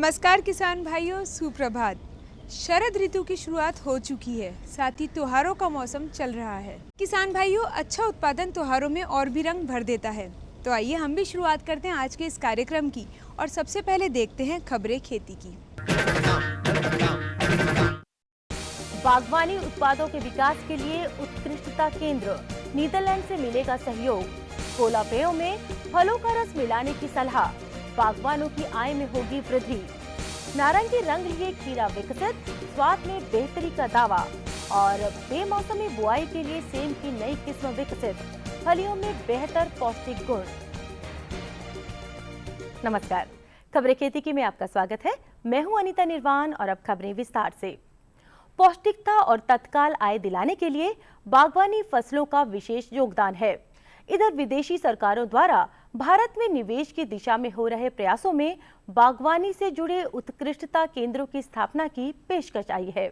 नमस्कार किसान भाइयों, सुप्रभात। शरद ऋतु की शुरुआत हो चुकी है, साथ ही त्योहारों का मौसम चल रहा है। किसान भाइयों, अच्छा उत्पादन त्योहारों में और भी रंग भर देता है। तो आइए हम भी शुरुआत करते हैं आज के इस कार्यक्रम की और सबसे पहले देखते हैं खबरें खेती की। बागवानी उत्पादों के विकास के लिए उत्कृष्टता केंद्र, नीदरलैंड से मिलेगा सहयोग। कोला पेयों में फलों का रस मिलाने की सलाह, बागवानों की आय में होगी वृद्धि। नारंगी रंग लिए खीरा विकसित, स्वाद में बेहतरी का दावा। और बेमौसमी बुआई के लिए सेम की नई किस्म विकसित, फलियों में बेहतर पौष्टिक गुण। नमस्कार, खबरें खेती की में आपका स्वागत है। मैं हूं अनीता निर्वाण और अब खबरें विस्तार से। पौष्टिकता और तत्काल आय दिलाने के लिए बागवानी फसलों का विशेष योगदान है। इधर विदेशी सरकारों द्वारा भारत में निवेश की दिशा में हो रहे प्रयासों में बागवानी से जुड़े उत्कृष्टता केंद्रों की स्थापना की पेशकश आई है।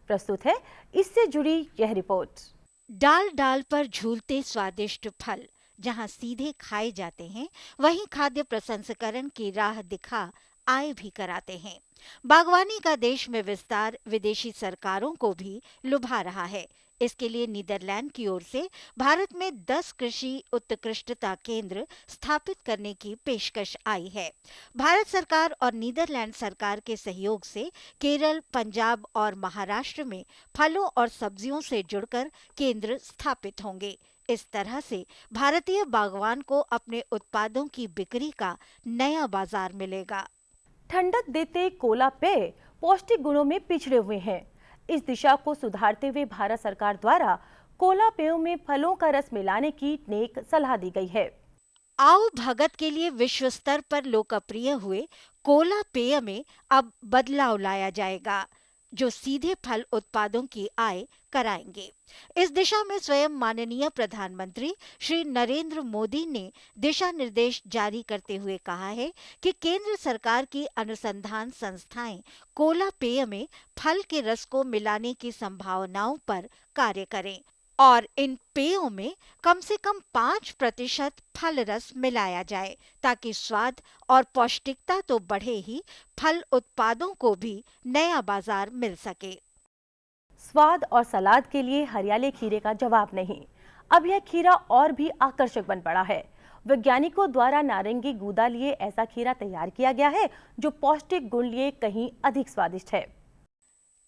प्रस्तुत है इससे जुड़ी यह रिपोर्ट। डाल डाल पर झूलते स्वादिष्ट फल जहां सीधे खाए जाते हैं, वहीं खाद्य प्रसंस्करण की राह दिखा आय भी कराते हैं। बागवानी का देश में विस्तार विदेशी सरकारों को भी लुभा रहा है। इसके लिए नीदरलैंड की ओर से भारत में 10 कृषि उत्कृष्टता केंद्र स्थापित करने की पेशकश आई है। भारत सरकार और नीदरलैंड सरकार के सहयोग से केरल, पंजाब और महाराष्ट्र में फलों और सब्जियों से जुड़कर केंद्र स्थापित होंगे। इस तरह से भारतीय बागवान को अपने उत्पादों की बिक्री का नया बाजार मिलेगा। ठंडक देते कोला पेय पौष्टिक गुणों में पिछड़े हुए हैं। इस दिशा को सुधारते हुए भारत सरकार द्वारा कोला पेयों में फलों का रस मिलाने की नेक सलाह दी गई है। आओ भगत के लिए विश्व स्तर पर लोकप्रिय हुए कोला पेय में अब बदलाव लाया जाएगा, जो सीधे फल उत्पादों की आय कराएंगे। इस दिशा में स्वयं माननीय प्रधानमंत्री श्री नरेंद्र मोदी ने दिशा निर्देश जारी करते हुए कहा है कि केंद्र सरकार की अनुसंधान संस्थाएं कोला पेय में फल के रस को मिलाने की संभावनाओं पर कार्य करें और इन पेयों में कम से कम 5% फल रस मिलाया जाए, ताकि स्वाद और पौष्टिकता तो बढ़े ही, फल उत्पादों को भी नया बाजार मिल सके। स्वाद और सलाद के लिए हरियाले खीरे का जवाब नहीं। अब यह खीरा और भी आकर्षक बन पड़ा है। वैज्ञानिकों द्वारा नारंगी गूदा लिए ऐसा खीरा तैयार किया गया है जो पौष्टिक गुण लिए कहीं अधिक स्वादिष्ट है।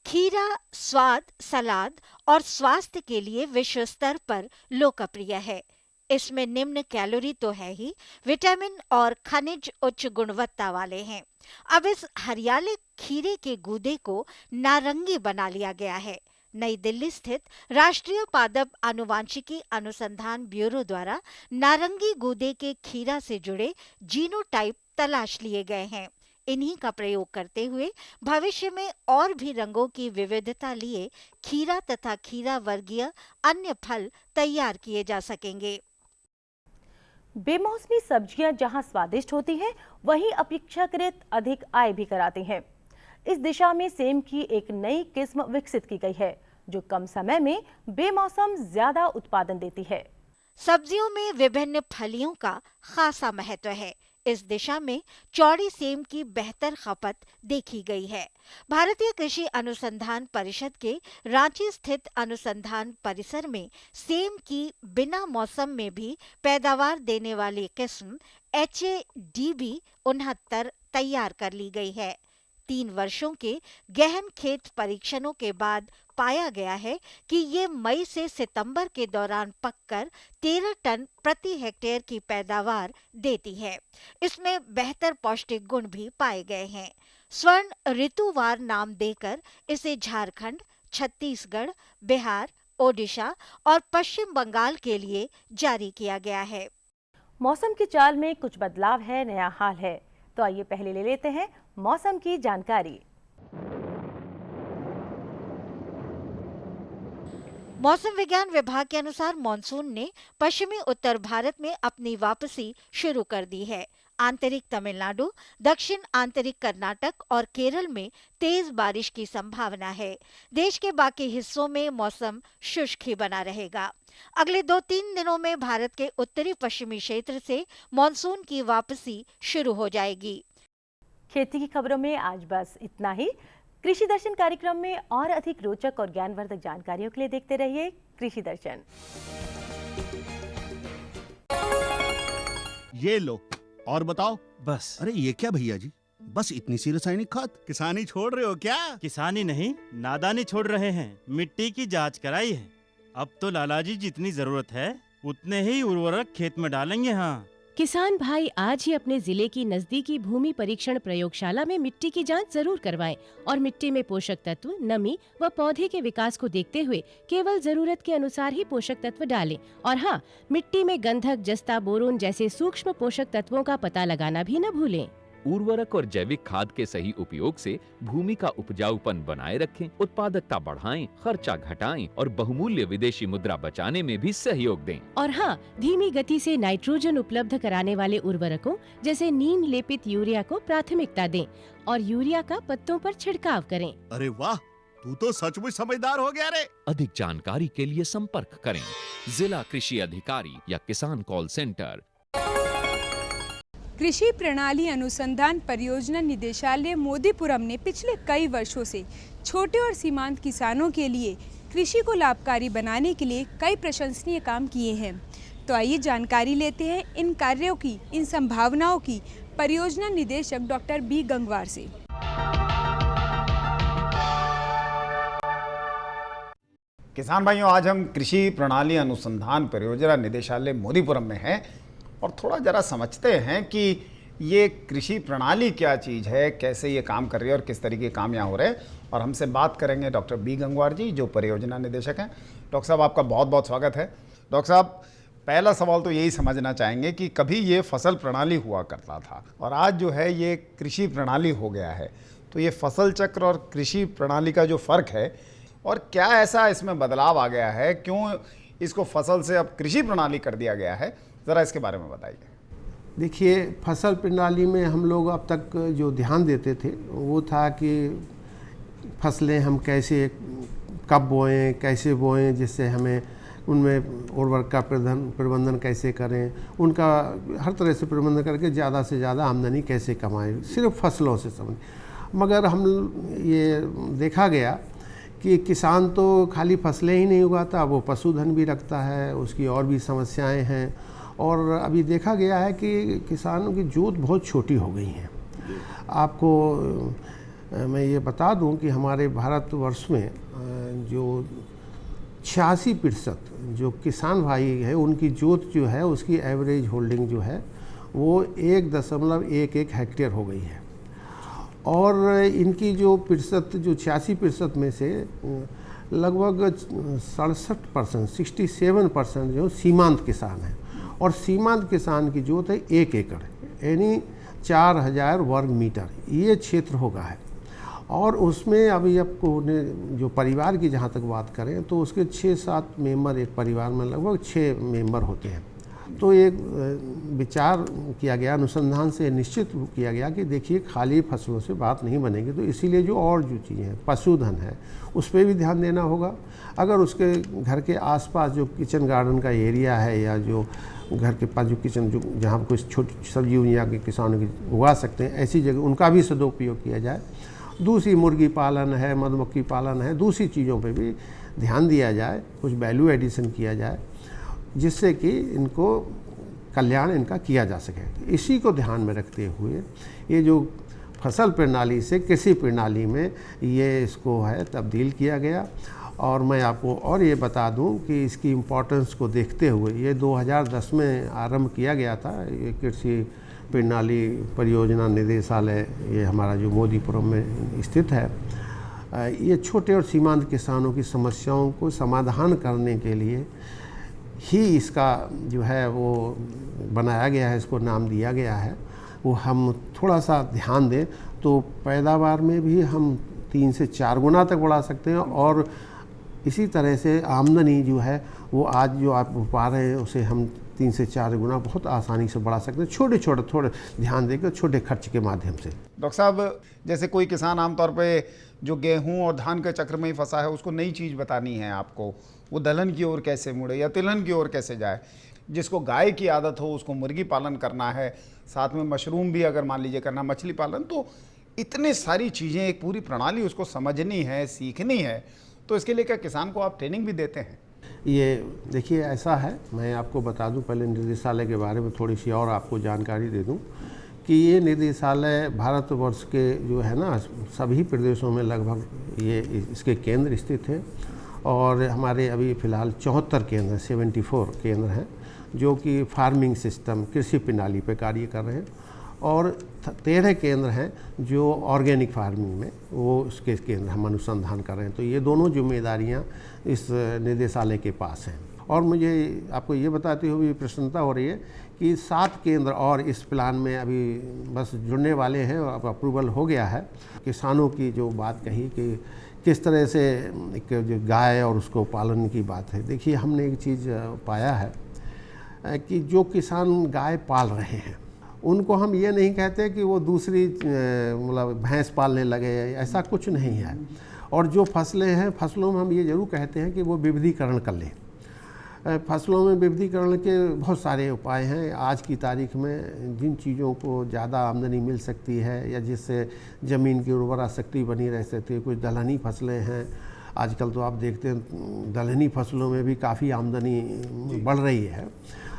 खीरा स्वाद, सलाद और स्वास्थ्य के लिए विश्व स्तर पर लोकप्रिय है। इसमें निम्न कैलोरी तो है ही, विटामिन और खनिज उच्च गुणवत्ता वाले हैं। अब इस हरियाले खीरे के गूदे को नारंगी बना लिया गया है। नई दिल्ली स्थित राष्ट्रीय पादप आनुवांशिकी अनुसंधान ब्यूरो द्वारा नारंगी गूदे के खीरा से जुड़े जीनोटाइप तलाश लिए गए हैं। इन्हीं का प्रयोग करते हुए भविष्य में और भी रंगों की विविधता लिए खीरा तथा खीरा वर्गीय अन्य फल तैयार किए जा सकेंगे। बेमौसमी सब्जियां जहां स्वादिष्ट होती हैं, वहीं अपेक्षाकृत अधिक आय भी कराती हैं। इस दिशा में सेम की एक नई किस्म विकसित की गई है, जो कम समय में बेमौसम ज्यादा उत्पादन देती है। सब्जियों में विभिन्न फलियों का खासा महत्व है। इस दिशा में चौड़ी सेम की बेहतर खपत देखी गई है। भारतीय कृषि अनुसंधान परिषद के रांची स्थित अनुसंधान परिसर में सेम की बिना मौसम में भी पैदावार देने वाली किस्म HADB 69 तैयार कर ली गई है। 3 वर्षों के गहन खेत परीक्षणों के बाद पाया गया है कि ये मई से सितंबर के दौरान पककर 13 टन प्रति हेक्टेयर की पैदावार देती है। इसमें बेहतर पौष्टिक गुण भी पाए गए हैं। स्वर्ण ऋतुवार नाम देकर इसे झारखंड, छत्तीसगढ़, बिहार, ओडिशा और पश्चिम बंगाल के लिए जारी किया गया है। मौसम की चाल में कुछ बदलाव है, नया हाल है। तो आइए पहले ले लेते हैं मौसम की जानकारी। मौसम विज्ञान विभाग के अनुसार मॉनसून ने पश्चिमी उत्तर भारत में अपनी वापसी शुरू कर दी है। आंतरिक तमिलनाडु, दक्षिण आंतरिक कर्नाटक और केरल में तेज बारिश की संभावना है। देश के बाकी हिस्सों में मौसम शुष्क ही बना रहेगा। अगले 2-3 दिनों में भारत के उत्तरी पश्चिमी क्षेत्र से मॉनसून की वापसी शुरू हो जाएगी। खेती की खबरों में आज बस इतना ही। कृषि दर्शन कार्यक्रम में और अधिक रोचक और ज्ञानवर्धक जानकारियों के लिए देखते रहिए कृषि दर्शन। ये लो और बताओ। बस। अरे ये क्या भैया जी, बस इतनी सी रासायनिक खाद? किसानी छोड़ रहे हो क्या? किसानी नहीं, नादानी छोड़ रहे हैं। मिट्टी की जांच कराई है। अब तो लालाजी जितनी जरूरत है उतने ही उर्वरक खेत में डालेंगे। हाँ, किसान भाई आज ही अपने जिले की नजदीकी भूमि परीक्षण प्रयोगशाला में मिट्टी की जांच जरूर करवाएं और मिट्टी में पोषक तत्व, नमी व पौधे के विकास को देखते हुए केवल जरूरत के अनुसार ही पोषक तत्व डालें। और हाँ, मिट्टी में गंधक, जस्ता, बोरोन जैसे सूक्ष्म पोषक तत्वों का पता लगाना भी न भूलें। उर्वरक और जैविक खाद के सही उपयोग से भूमि का उपजाऊपन बनाए रखें, उत्पादकता बढ़ाएं, खर्चा घटाएं और बहुमूल्य विदेशी मुद्रा बचाने में भी सहयोग दें। और हाँ, धीमी गति से नाइट्रोजन उपलब्ध कराने वाले उर्वरकों जैसे नीम लेपित यूरिया को प्राथमिकता दें और यूरिया का पत्तों पर छिड़काव करें। अरे वाह, तू तो सचमुच समझदार हो गया रे। अधिक जानकारी के लिए संपर्क करें जिला कृषि अधिकारी या किसान कॉल सेंटर। कृषि प्रणाली अनुसंधान परियोजना निदेशालय मोदीपुरम ने पिछले कई वर्षों से छोटे और सीमांत किसानों के लिए कृषि को लाभकारी बनाने के लिए कई प्रशंसनीय काम किए हैं। तो आइए जानकारी लेते हैं इन कार्यों की, इन संभावनाओं की परियोजना निदेशक डॉक्टर बी गंगवार से। किसान भाइयों, आज हम कृषि प्रणाली अनुसंधान परियोजना निदेशालय मोदीपुरम में हैं और थोड़ा जरा समझते हैं कि ये कृषि प्रणाली क्या चीज़ है, कैसे ये काम कर रही है और किस तरीके के काम यहाँ हो रहे हैं। और हमसे बात करेंगे डॉक्टर बी गंगवार जी, जो परियोजना निदेशक हैं। डॉक्टर साहब, आपका बहुत बहुत स्वागत है। डॉक्टर साहब, पहला सवाल तो यही समझना चाहेंगे कि कभी ये फसल प्रणाली हुआ करता था और आज जो है ये कृषि प्रणाली हो गया है, तो ये फसल चक्र और कृषि प्रणाली का जो फ़र्क है और क्या ऐसा इसमें बदलाव आ गया है, क्यों इसको फसल से अब कृषि प्रणाली कर दिया गया है, ज़रा इसके बारे में बताइए। देखिए, फसल प्रणाली में हम लोग अब तक जो ध्यान देते थे वो था कि फसलें हम कैसे, कब बोएं, कैसे बोएं, जिससे हमें उनमें उर्वरक का प्रबंधन कैसे करें, उनका हर तरह से प्रबंधन करके ज़्यादा से ज़्यादा आमदनी कैसे कमाएं, सिर्फ फसलों से समझ। मगर हम ये देखा गया कि किसान तो खाली फसलें ही नहीं उगाता, वो पशुधन भी रखता है, उसकी और भी समस्याएं हैं। और अभी देखा गया है कि किसानों की जोत बहुत छोटी हो गई हैं। आपको मैं ये बता दूं कि हमारे भारतवर्ष में जो 86% जो किसान भाई है उनकी जोत जो है उसकी एवरेज होल्डिंग जो है वो 1.11 हेक्टेयर हो गई है। और इनकी जो प्रतिशत, जो 86% में से लगभग 67%, 67% जो सीमांत किसान हैं। और सीमांत किसान की जोत है 1 एकड़, यानी 4000 वर्ग मीटर ये क्षेत्र होगा है। और उसमें अभी आपको जो परिवार की जहाँ तक बात करें तो उसके 6-7 मेंबर, एक परिवार में लगभग 6 मेंबर होते हैं। तो एक विचार किया गया, अनुसंधान से निश्चित किया गया कि देखिए खाली फसलों से बात नहीं बनेगी, तो इसीलिए जो और जो चीज़ें हैं, पशुधन है, उस पर भी ध्यान देना होगा। अगर उसके घर के आसपास जो किचन गार्डन का एरिया है या जो घर के पास जो किचन, जो जहाँ कुछ छोटी सब्जी या के किसानों की उगा सकते हैं, ऐसी जगह उनका भी सदुपयोग किया जाए। दूसरी मुर्गी पालन है, मधुमक्खी पालन है, दूसरी चीज़ों पे भी ध्यान दिया जाए, कुछ वैल्यू एडिशन किया जाए जिससे कि इनको कल्याण इनका किया जा सके। इसी को ध्यान में रखते हुए ये जो फसल प्रणाली से कृषि प्रणाली में ये इसको है तब्दील किया गया। और मैं आपको और ये बता दूं कि इसकी इम्पोर्टेंस को देखते हुए ये 2010 में आरंभ किया गया था। ये कृषि प्रणाली परियोजना निदेशालय, ये हमारा जो मोदीपुरम में स्थित है, ये छोटे और सीमांत किसानों की समस्याओं को समाधान करने के लिए ही इसका जो है वो बनाया गया है, इसको नाम दिया गया है। वो हम थोड़ा सा ध्यान दें तो पैदावार में भी हम 3 से 4 गुना तक बढ़ा सकते हैं। और इसी तरह से आमदनी जो है वो आज जो आप पा रहे हैं उसे हम 3 से 4 गुना बहुत आसानी से बढ़ा सकते हैं, छोटे छोटे थोड़े ध्यान देकर छोटे खर्च के माध्यम से। डॉक्टर साहब, जैसे कोई किसान आमतौर पे जो गेहूं और धान के चक्र में ही फंसा है, उसको नई चीज़ बतानी है आपको, वो दलहन की ओर कैसे मुड़े या तिलहन की ओर कैसे जाए, जिसको गाय की आदत हो उसको मुर्गी पालन करना है, साथ में मशरूम भी अगर मान लीजिए करना, मछली पालन, तो इतने सारी चीज़ें, एक पूरी प्रणाली उसको समझनी है, सीखनी है। तो इसके लिए क्या किसान को आप ट्रेनिंग भी देते हैं? ये देखिए ऐसा है, मैं आपको बता दूं, पहले निदेशालय के बारे में थोड़ी सी और आपको जानकारी दे दूं कि ये निदेशालय भारतवर्ष के जो है ना सभी प्रदेशों में लगभग ये इसके केंद्र स्थित है। और हमारे अभी फ़िलहाल 74 केंद्र, 74 केंद्र हैं जो कि फार्मिंग सिस्टम, कृषि प्रणाली पे कार्य कर रहे हैं, और 13 केंद्र हैं जो ऑर्गेनिक फार्मिंग में वो उसके केंद्र हम अनुसंधान कर रहे हैं। तो ये दोनों जिम्मेदारियां इस निदेशालय के पास हैं। और मुझे आपको ये बताते हुए प्रसन्नता हो रही है कि 7 केंद्र और इस प्लान में अभी बस जुड़ने वाले हैं और अब अप्रूवल हो गया है। किसानों की जो बात कही कि किस तरह से एक जो गाय और उसको पालन की बात है, देखिए हमने एक चीज़ पाया है कि जो किसान गाय पाल रहे हैं उनको हम ये नहीं कहते कि वो दूसरी मतलब भैंस पालने लगे, ऐसा कुछ नहीं है। और जो फसलें हैं, फसलों में हम ये ज़रूर कहते हैं कि वो विविधीकरण कर लें। फसलों में विविधीकरण के बहुत सारे उपाय हैं। आज की तारीख में जिन चीज़ों को ज़्यादा आमदनी मिल सकती है या जिससे ज़मीन की उर्वरा शक्ति बनी रह सकती है, कुछ दलहनी फसलें हैं। आजकल तो आप देखते हैं दलहनी फसलों में भी काफ़ी आमदनी बढ़ रही है।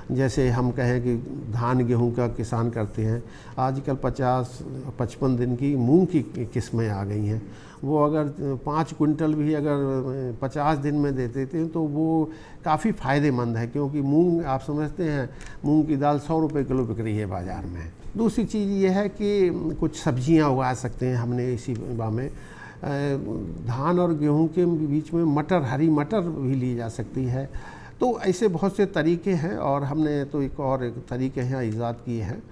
जैसे हम कहें कि धान गेहूं का किसान करते हैं, आजकल 50-55 दिन की मूंग की किस्में आ गई हैं। वो अगर 5 कुंटल भी अगर 50 दिन में दे देते हैं तो वो काफ़ी फ़ायदेमंद है, क्योंकि मूंग आप समझते हैं मूंग की दाल 100 रुपये किलो बिक रही है बाज़ार में। दूसरी चीज़ ये है कि कुछ सब्जियां उगा सकते हैं हमने इसी में। धान और गेहूं के बीच में मटर, हरी मटर भी ली जा सकती है। तो ऐसे बहुत से तरीके हैं। और हमने तो एक तरीके हैं ईजाद किए हैं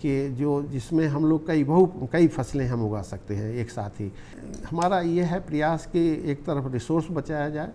कि जो जिसमें हम लोग कई फसलें हम उगा सकते हैं एक साथ ही। हमारा ये है प्रयास कि एक तरफ रिसोर्स बचाया जाए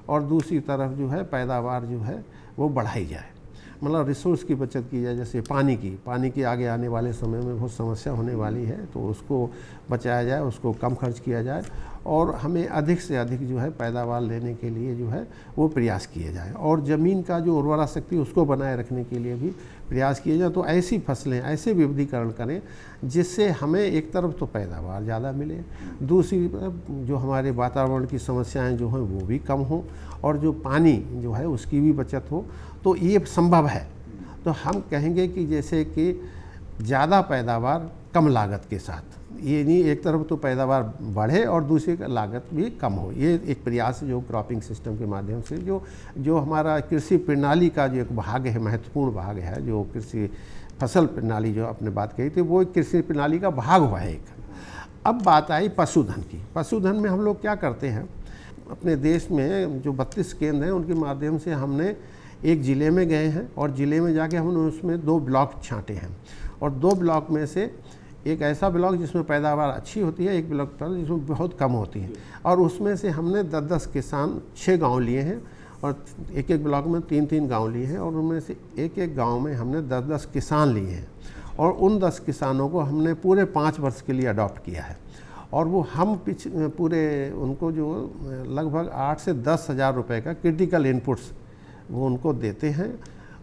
और दूसरी तरफ जो है पैदावार जो है वो बढ़ाई जाए। मतलब रिसोर्स की बचत की जाए, जैसे पानी की आगे आने वाले समय में बहुत समस्या होने वाली है, तो उसको बचाया जाए, उसको कम खर्च किया जाए और हमें अधिक से अधिक जो है पैदावार लेने के लिए जो है वो प्रयास किए जाए। और ज़मीन का जो उर्वरा शक्ति उसको बनाए रखने के लिए भी प्रयास किए जाए। तो ऐसी फसलें, ऐसे विविधीकरण करें जिससे हमें एक तरफ तो पैदावार ज़्यादा मिले, दूसरी तरफ जो हमारे वातावरण की समस्याएं जो हैं वो भी कम हों और जो पानी जो है उसकी भी बचत हो। तो ये संभव है। तो हम कहेंगे कि जैसे कि ज़्यादा पैदावार कम लागत के साथ, ये नहीं एक तरफ तो पैदावार बढ़े और दूसरी का लागत भी कम हो। ये एक प्रयास जो क्रॉपिंग सिस्टम के माध्यम से जो हमारा कृषि प्रणाली का जो एक भाग है, महत्वपूर्ण भाग है, जो कृषि फसल प्रणाली जो आपने बात कही थी वो कृषि प्रणाली का भाग हुआ है एक। अब बात आई पशुधन की। पशुधन में हम लोग क्या करते हैं, अपने देश में जो 32 केंद्र हैं उनके माध्यम से हमने एक ज़िले में गए हैं और ज़िले में जाके हमने उसमें 2 ब्लॉक छांटे हैं। और 2 ब्लॉक में से एक ऐसा ब्लॉक जिसमें पैदावार अच्छी होती है, एक ब्लॉक पर जिसमें बहुत कम होती है। और उसमें से हमने 10-10 किसान 6 गांव लिए हैं और एक ब्लॉक में 3-3 गांव लिए हैं और उनमें से एक गांव में हमने 10-10 किसान लिए हैं। और उन 10 किसानों को हमने पूरे 5 वर्ष के लिए अडॉप्ट किया है। और वो हम पूरे उनको जो लगभग 8 से 10 हज़ार रुपये का क्रिटिकल इनपुट्स वो उनको देते हैं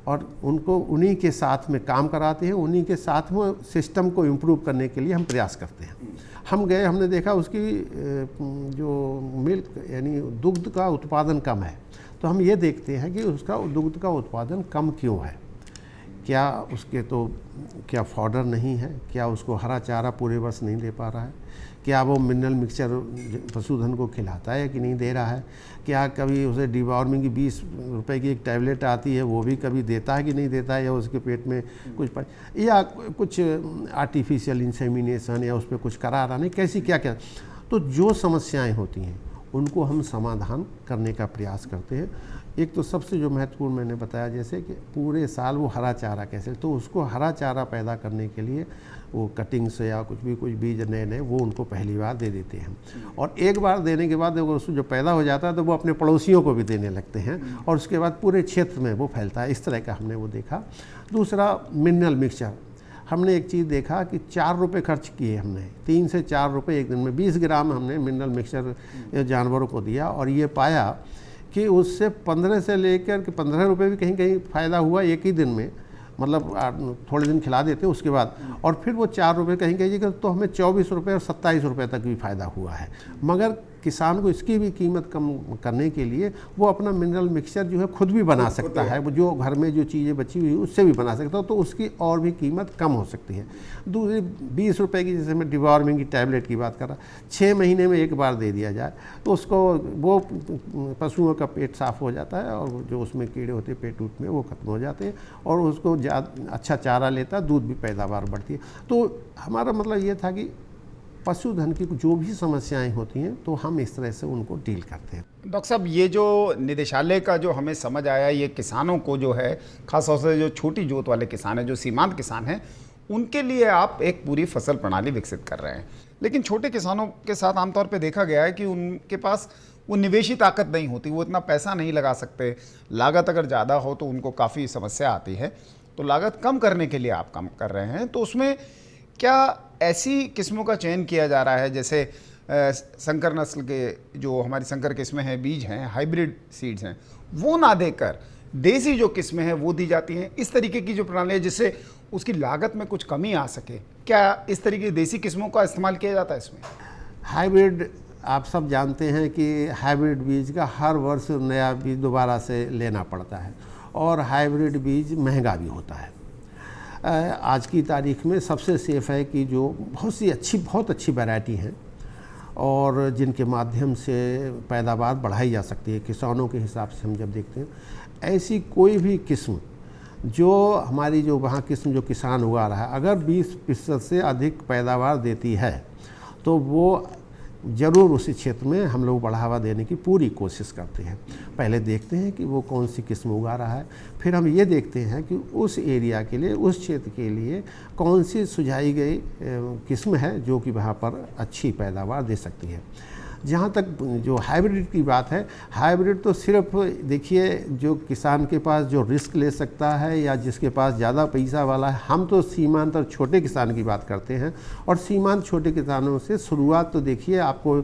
और उनको उन्हीं के साथ में काम कराते हैं, उन्हीं के साथ में सिस्टम को इम्प्रूव करने के लिए हम प्रयास करते हैं। हम गए, हमने देखा उसकी जो मिल्क यानी दुग्ध का उत्पादन कम है। तो हम ये देखते हैं कि उसका दुग्ध का उत्पादन कम क्यों है। क्या उसके तो क्या फॉडर नहीं है, क्या उसको हरा चारा पूरे वर्ष नहीं दे पा रहा है, क्या वो मिनरल मिक्सचर पशुधन को खिलाता है कि नहीं दे रहा है, क्या कभी उसे डिवॉर्मिंग की 20 रुपए की एक टैबलेट आती है वो भी कभी देता है कि नहीं देता है, या उसके पेट में या कुछ आर्टिफिशियल इंसेमिनेशन या उस पर कुछ करा रहा नहीं, कैसी क्या क्या। तो जो समस्याएं होती हैं उनको हम समाधान करने का प्रयास करते हैं। एक तो सबसे जो महत्वपूर्ण मैंने बताया, जैसे कि पूरे साल वो हरा चारा कैसे, तो उसको हरा चारा पैदा करने के लिए वो कटिंग से या कुछ बीज नए वो उनको पहली बार दे देते हैं। और एक बार देने के बाद अगर उसको जो पैदा हो जाता है तो वो अपने पड़ोसियों को भी देने लगते हैं और उसके बाद पूरे क्षेत्र में वो फैलता है। इस तरह का हमने वो देखा। दूसरा मिनरल मिक्सचर, हमने एक चीज़ देखा कि 4 रुपये खर्च किए हमने, 3 से 4 रुपये एक दिन में 20 ग्राम हमने मिनरल मिक्सचर जानवरों को दिया और ये पाया कि उससे 15 से लेकर के 15 रुपये भी कहीं कहीं फ़ायदा हुआ एक ही दिन में, मतलब थोड़े दिन खिला देते उसके बाद, और फिर वो 4 रुपये कहीं कहीं तो हमें 24 रुपये और 27 रुपये तक भी फ़ायदा हुआ है। मगर किसान को इसकी भी कीमत कम करने के लिए वो अपना मिनरल मिक्सचर जो है खुद भी बना सकता है, वो जो घर में जो चीज़ें बची हुई उससे भी बना सकता है, तो उसकी और भी कीमत कम हो सकती है। दूसरी 20 रुपये की, जैसे मैं डिवॉर्मिंग की टैबलेट की बात कर रहा, 6 महीने में एक बार दे दिया जाए तो उसको वो पशुओं का पेट साफ़ हो जाता है और जो उसमें कीड़े होते हैं पेट में वो ख़त्म हो जाते हैं और उसको अच्छा चारा लेता है, दूध भी पैदावार बढ़ती है। तो हमारा मतलब ये था कि पशुधन की जो भी समस्याएं होती हैं तो हम इस तरह से उनको डील करते हैं। डॉक्टर साहब, ये जो निदेशालय का जो हमें समझ आया, ये किसानों को जो है, खासतौर से जो छोटी जोत वाले किसान हैं, जो सीमांत किसान हैं, उनके लिए आप एक पूरी फसल प्रणाली विकसित कर रहे हैं। लेकिन छोटे किसानों के साथ आमतौर पर देखा गया है कि उनके पास वो निवेशी ताकत नहीं होती, वो इतना पैसा नहीं लगा सकते, लागत अगर ज़्यादा हो तो उनको काफ़ी समस्या आती है। तो लागत कम करने के लिए आप काम कर रहे हैं, तो उसमें क्या ऐसी किस्मों का चयन किया जा रहा है, जैसे संकर नस्ल के जो हमारी संकर किस्में हैं, बीज हैं, हाइब्रिड सीड्स हैं, वो ना देकर देसी जो किस्में हैं वो दी जाती हैं? इस तरीके की जो प्रणाली है जिससे उसकी लागत में कुछ कमी आ सके, क्या इस तरीके की देसी किस्मों का इस्तेमाल किया जाता है इसमें? हाइब्रिड, आप सब जानते हैं कि हाइब्रिड बीज का हर वर्ष नया बीज दोबारा से लेना पड़ता है और हाइब्रिड बीज महंगा भी होता है। आज की तारीख में सबसे सेफ़ है कि जो बहुत अच्छी वैरायटी हैं और जिनके माध्यम से पैदावार बढ़ाई जा सकती है किसानों के हिसाब से, हम जब देखते हैं ऐसी कोई भी किस्म जो हमारी जो वहाँ किस्म जो किसान उगा रहा है अगर 20% से अधिक पैदावार देती है तो वो ज़रूर उसी क्षेत्र में हम लोग बढ़ावा देने की पूरी कोशिश करते हैं। पहले देखते हैं कि वो कौन सी किस्म उगा रहा है, फिर हम ये देखते हैं कि उस एरिया के लिए, उस क्षेत्र के लिए कौन सी सुझाई गई किस्म है जो कि वहाँ पर अच्छी पैदावार दे सकती है। जहाँ तक जो हाइब्रिड की बात है, हाइब्रिड तो सिर्फ देखिए जो किसान के पास जो रिस्क ले सकता है या जिसके पास ज़्यादा पैसा वाला है, हम तो सीमांत और छोटे किसान की बात करते हैं और सीमांत छोटे किसानों से शुरुआत तो देखिए आपको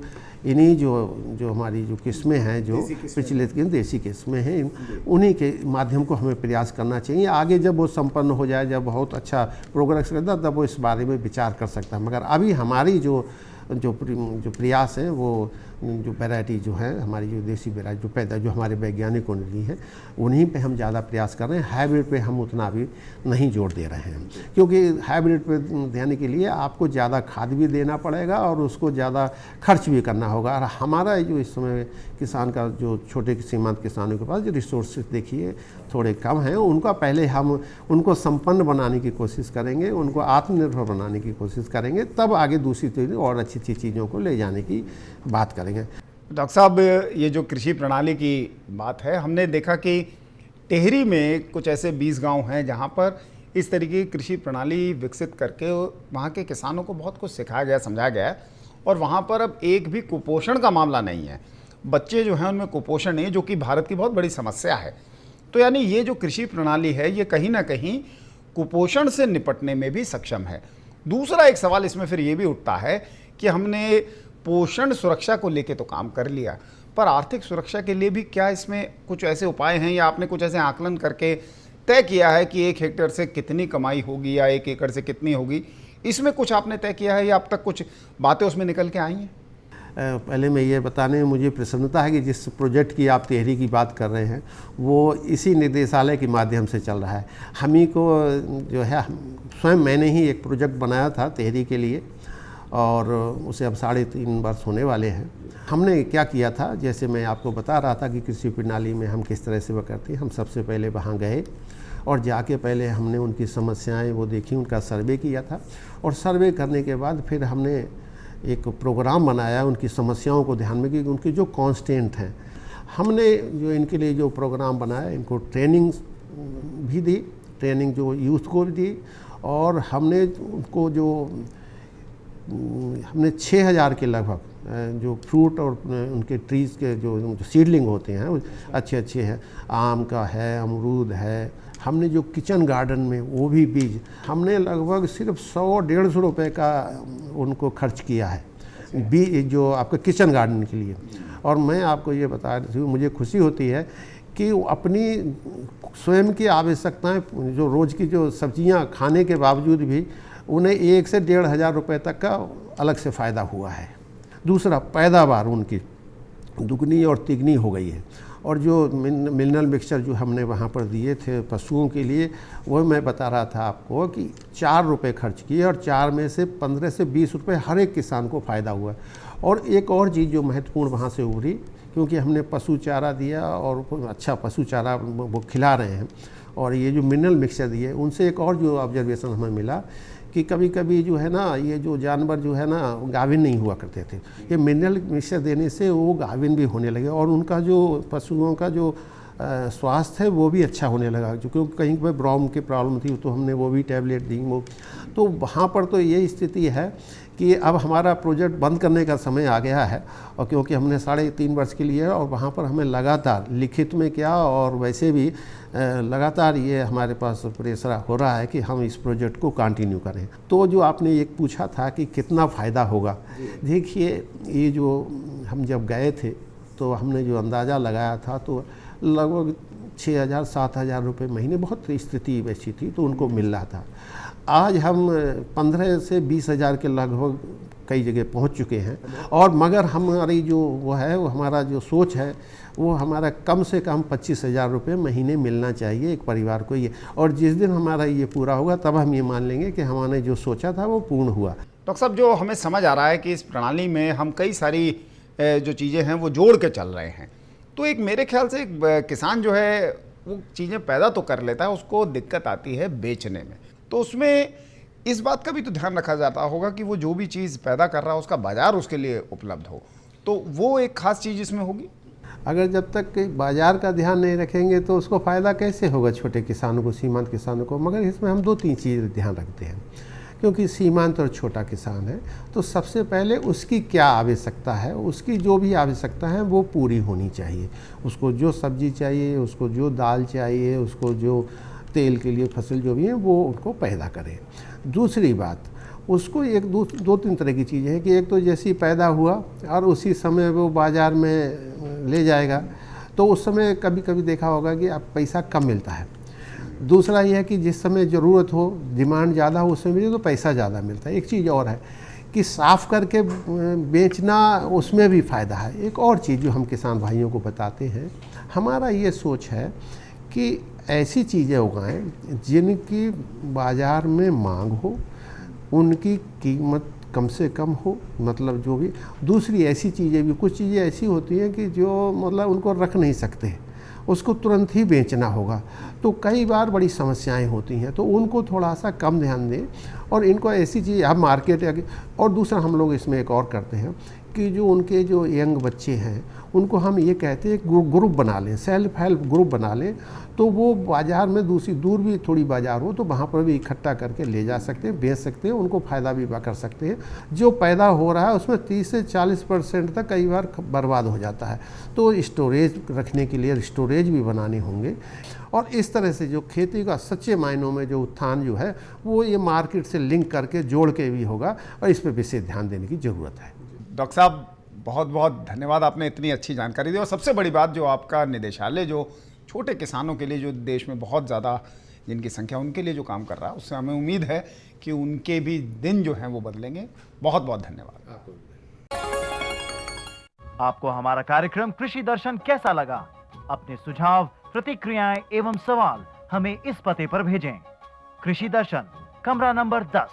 इन्हीं जो हमारी जो किस्में हैं, जो पिछले देसी किस्में हैं, उन्हीं के माध्यम को हमें प्रयास करना चाहिए। आगे जब वो संपन्न हो जाए, जब बहुत अच्छा प्रोग्रेस करता है, तब वो इस बारे में विचार कर सकता है। मगर अभी हमारी जो प्रयास है, वो जो वैरायटी जो है हमारी जो देसी वैरायटी जो हमारे वैज्ञानिकों ने दी है, उन्हीं पे हम ज़्यादा प्रयास कर रहे हैं। हाइब्रिड पे हम उतना भी नहीं जोर दे रहे हैं, क्योंकि हाइब्रिड पे देने के लिए आपको ज़्यादा खाद भी देना पड़ेगा और उसको ज़्यादा खर्च भी करना होगा। और हमारा जो इस समय किसान का जो छोटे सीमांत किसानों के पास जो रिसोर्सेज देखिए थोड़े कम हैं, उनका पहले हम उनको संपन्न बनाने की कोशिश करेंगे, उनको आत्मनिर्भर बनाने की कोशिश करेंगे, तब आगे दूसरी और अच्छी चीज़ों को ले जाने की बात करेंगे। डॉक्टर साहब, ये जो कृषि प्रणाली की बात है, हमने देखा कि टेहरी में कुछ ऐसे 20 गांव हैं जहां पर इस तरीके की कृषि प्रणाली विकसित करके वहां के किसानों को बहुत कुछ सिखाया गया, समझाया गया और वहां पर अब एक भी कुपोषण का मामला नहीं है। बच्चे जो हैं उनमें कुपोषण नहीं है, जो कि भारत की बहुत बड़ी समस्या है। तो यानी ये जो कृषि प्रणाली है ये कहीं ना कहीं कुपोषण से निपटने में भी सक्षम है। दूसरा एक सवाल इसमें फिर ये भी उठता है कि हमने पोषण सुरक्षा को लेके तो काम कर लिया, पर आर्थिक सुरक्षा के लिए भी क्या इसमें कुछ ऐसे उपाय हैं या आपने कुछ ऐसे आकलन करके तय किया है कि 1 हेक्टेयर से कितनी कमाई होगी या 1 एकड़ से कितनी होगी? इसमें कुछ आपने तय किया है या अब तक कुछ बातें उसमें निकल के आई हैं? पहले मैं ये बताने में मुझे प्रसन्नता है कि जिस प्रोजेक्ट की आप टेहरी की बात कर रहे हैं वो इसी निदेशालय के माध्यम से चल रहा है। हम ही को जो है स्वयं मैंने ही एक प्रोजेक्ट बनाया था टेहरी के लिए और उसे अब 3.5 वर्ष होने वाले हैं। हमने क्या किया था, जैसे मैं आपको बता रहा था कि कृषि प्रणाली में हम किस तरह से वो करते हैं, हम सबसे पहले वहाँ गए और जाके पहले हमने उनकी समस्याएं वो देखी, उनका सर्वे किया था और सर्वे करने के बाद फिर हमने एक प्रोग्राम बनाया उनकी समस्याओं को ध्यान में, कि उनके जो कॉन्स्टेंट हैं, हमने जो इनके लिए जो प्रोग्राम बनाया, इनको ट्रेनिंग भी दी, ट्रेनिंग जो यूथ को भी दी और हमने उनको जो हमने 6000 के लगभग जो फ्रूट और उनके ट्रीज़ के जो सीडलिंग होते हैं अच्छे हैं, आम का है, अमरूद है, हमने जो किचन गार्डन में वो भी बीज हमने लगभग सिर्फ 100-150 रुपये का उनको खर्च किया है बीज जो आपका किचन गार्डन के लिए। और मैं आपको ये बता रही हूँ, मुझे खुशी होती है कि वो अपनी स्वयं की आवश्यकताएं, जो रोज़ की जो सब्जियां खाने के बावजूद भी उन्हें 1 से 1,500 रुपये तक का अलग से फ़ायदा हुआ है। दूसरा, पैदावार उनकी दुगनी और तिगनी हो गई है। और जो मिनरल मिक्सचर जो हमने वहाँ पर दिए थे पशुओं के लिए, वो मैं बता रहा था आपको कि 4 रुपये खर्च किए और 4 में से 15 से 20 रुपये हर एक किसान को फ़ायदा हुआ। और एक और चीज़ जो महत्वपूर्ण वहाँ से उभरी, क्योंकि हमने पशु चारा दिया और अच्छा पशु चारा वो खिला रहे हैं, और ये जो मिनरल मिक्सचर दिए, उनसे एक और जो ऑब्जर्वेशन हमें मिला कि कभी कभी जो है ना, ये जो जानवर जो है ना गाभिन नहीं हुआ करते थे। ये मिनरल मिक्सचर देने से वो गाभिन भी होने लगे और उनका जो पशुओं का जो स्वास्थ्य है वो भी अच्छा होने लगा। जो क्योंकि कहीं पर ब्रॉम की प्रॉब्लम थी तो हमने वो भी टैबलेट दी। वो तो वहाँ पर तो ये स्थिति है कि अब हमारा प्रोजेक्ट बंद करने का समय आ गया है, और क्योंकि हमने 3.5 वर्ष के लिए, और वहाँ पर हमें लगातार लिखित में क्या और वैसे भी लगातार ये हमारे पास प्रेशर हो रहा है कि हम इस प्रोजेक्ट को कंटिन्यू करें। तो जो आपने एक पूछा था कि कितना फ़ायदा होगा, देखिए ये जो हम जब गए थे तो हमने जो अंदाज़ा लगाया था तो लगभग 6,000-7,000 रुपये महीने, बहुत स्थिति वैसी थी तो उनको मिल रहा था। आज हम 15 से 20,000 के लगभग कई जगह पहुंच चुके हैं। और मगर हमारी जो वो है, वो हमारा जो सोच है, वो हमारा कम से कम 25,000 रुपये महीने मिलना चाहिए एक परिवार को ये। और जिस दिन हमारा ये पूरा होगा तब हम ये मान लेंगे कि हमने जो सोचा था वो पूर्ण हुआ। डॉक्टर साहब, जो हमें समझ आ रहा है कि इस प्रणाली में हम कई सारी जो चीज़ें हैं वो जोड़ के चल रहे हैं, तो एक मेरे ख्याल से एक किसान जो है वो चीज़ें पैदा तो कर लेता है, उसको दिक्कत आती है बेचने में। तो उसमें इस बात का भी तो ध्यान रखा जाता होगा कि वो जो भी चीज़ पैदा कर रहा है उसका बाजार उसके लिए उपलब्ध हो, तो वो एक ख़ास चीज़ इसमें होगी। अगर जब तक बाजार का ध्यान नहीं रखेंगे तो उसको फ़ायदा कैसे होगा छोटे किसानों को, सीमांत किसानों को। मगर इसमें हम 2-3 चीज़ ध्यान रखते हैं, क्योंकि सीमांत और छोटा किसान है तो सबसे पहले उसकी क्या आवश्यकता है, उसकी जो भी आवश्यकता है वो पूरी होनी चाहिए। उसको जो सब्जी चाहिए, उसको जो दाल चाहिए, उसको जो तेल के लिए फसल जो भी है वो उनको पैदा करें। दूसरी बात, उसको एक 2-3 तरह की चीज़ें हैं कि एक तो जैसे पैदा हुआ और उसी समय वो बाज़ार में ले जाएगा तो उस समय कभी कभी देखा होगा कि आप पैसा कम मिलता है। दूसरा यह है कि जिस समय ज़रूरत हो, डिमांड ज़्यादा हो, उस समय तो पैसा ज़्यादा मिलता है। एक चीज़ और है कि साफ़ करके बेचना, उसमें भी फ़ायदा है। एक और चीज़ जो हम किसान भाइयों को बताते हैं, हमारा ये सोच है कि ऐसी चीज़ें उगाएं जिनकी बाज़ार में मांग हो, उनकी कीमत कम से कम हो, मतलब जो भी। दूसरी ऐसी चीज़ें भी, कुछ चीज़ें ऐसी होती हैं कि जो मतलब उनको रख नहीं सकते, उसको तुरंत ही बेचना होगा, तो कई बार बड़ी समस्याएं होती हैं, तो उनको थोड़ा सा कम ध्यान दें। और इनको ऐसी चीज़ अब मार्केट, और दूसरा हम लोग इसमें एक और करते हैं कि जो उनके जो यंग बच्चे हैं उनको हम ये कहते हैं ग्रुप बना लें, सेल्फ हेल्प ग्रुप बना लें, तो वो बाज़ार में दूर भी थोड़ी बाज़ार हो तो वहाँ पर भी इकट्ठा करके ले जा सकते हैं, बेच सकते हैं, उनको फ़ायदा भी कर सकते हैं। जो पैदा हो रहा है उसमें 30 से 40% तक कई बार बर्बाद हो जाता है, तो स्टोरेज रखने के लिए स्टोरेज भी बनाने होंगे। और इस तरह से जो खेती का सच्चे मायनों में जो उत्थान जो है वो ये मार्केट से लिंक करके जोड़ के भी होगा, और इस पर विशेष ध्यान देने की ज़रूरत है। डॉक्टर साहब, बहुत बहुत धन्यवाद, आपने इतनी अच्छी जानकारी दी। और सबसे बड़ी बात, जो आपका निदेशालय जो छोटे किसानों के लिए, जो देश में बहुत ज़्यादा जिनकी संख्या, उनके लिए जो काम कर रहा है, उससे हमें उम्मीद है कि उनके भी दिन जो हैं वो बदलेंगे। बहुत बहुत धन्यवाद। आपको हमारा कार्यक्रम कृषि दर्शन कैसा लगा? अपने सुझाव, प्रतिक्रियाएं एवं सवाल हमें इस पते पर भेजें। कृषि दर्शन, कमरा नंबर 10,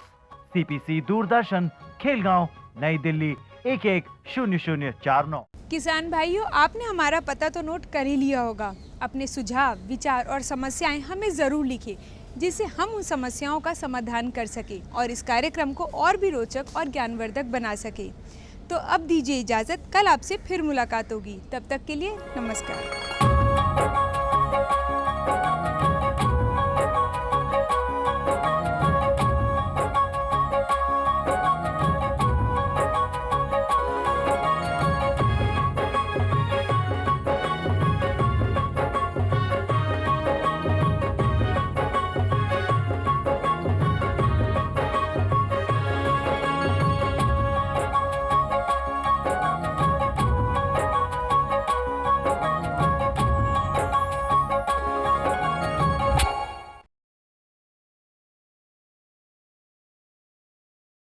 CPC दूरदर्शन, खेलगांव, नई दिल्ली 110049। किसान भाइयों, आपने हमारा पता तो नोट कर ही लिया होगा। अपने सुझाव, विचार और समस्याएं हमें ज़रूर लिखें, जिससे हम उन समस्याओं का समाधान कर सकें और इस कार्यक्रम को और भी रोचक और ज्ञानवर्धक बना सकें। तो अब दीजिए इजाज़त, कल आपसे फिर मुलाकात होगी। तब तक के लिए नमस्कार।